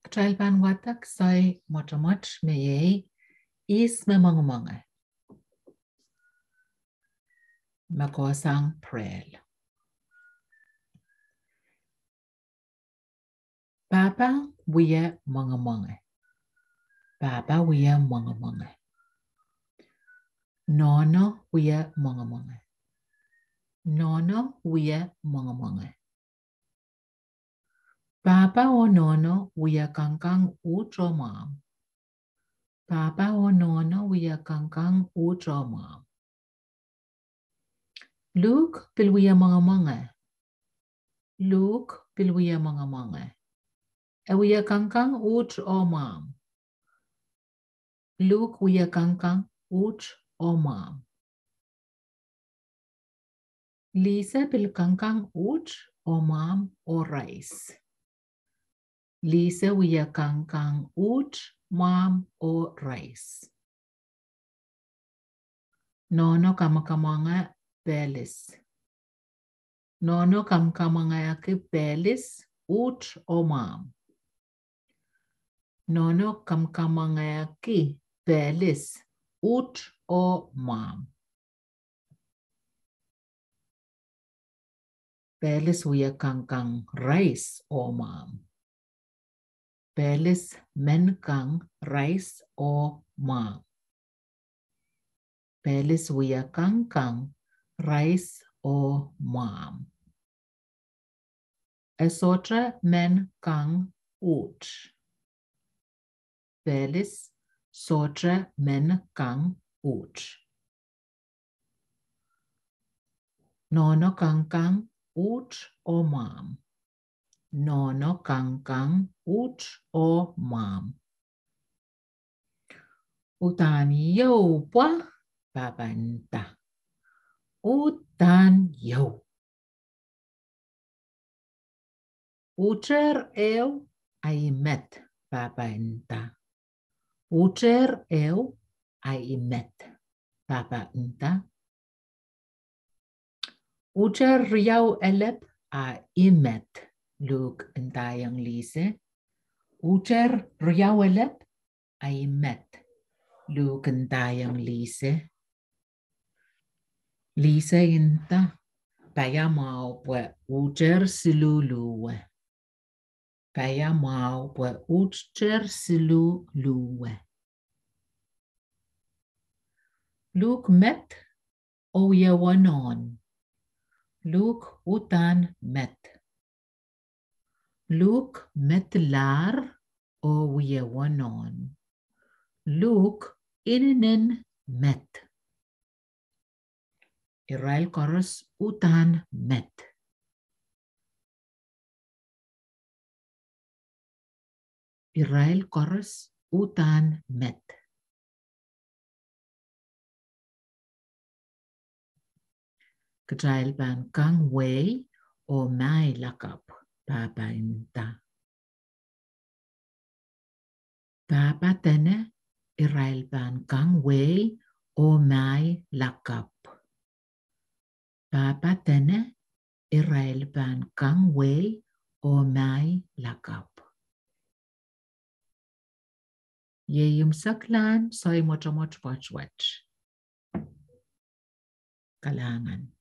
Trailban watak sai motomot meye is Mwengemwenge. Makosang PREL. Papa wiya Mwengemwenge. Papa wiya Mwengemwenge. Nono wiya Mwengemwenge. Nono wiya Mwengemwenge. Papa o nono wiya kangkang utro mom. Papa o nono wiya kangkang utro mom. Luke pilwiya Mwengemwenge. Luke pilwiya Mwengemwenge. Wiya kangkang utro mom. Luke wiya kangkang utro mom. Lisa pil kangkang utro mom o rice. Lisa wiya kangkang mom o rice. Nono kamkamanga belis. Nono kamkamanga ke belis o mom. Nono kamkamanga ke belis o mom. Belis wiya kangkang rice o mom. Belis menkang rice o mom. Belis wiya kangkang rice o mom. Esotra menkang ut. Belis sotra menkang ut. Nono kangkang ut o mom. Nono kangkang ut o mom. Utan yo pwa babanta. Utan yo. Uter eu ai met babanta. Uter eu ai met babanta. Uter riau elep a imet. Luk entayang lise. Uter riau elep ai met. Luk entayang lise. Lise inta. Paya mau pwe uter siluluwe. Paya mau pwe uter siluluwe. Luk met o yawanon. Luk utan met. Luk met lar o yawanon. Luk ininen met. Israel koros utan met. Israel koros utan met. Ketrail ban kang wei o mai lakap papa inta. Papa tene Israel ban kang wei o mai lakap. Papa tene Israel ban kang wei o mai lakap. Ye saklan soy motomot watch. Kalahngan.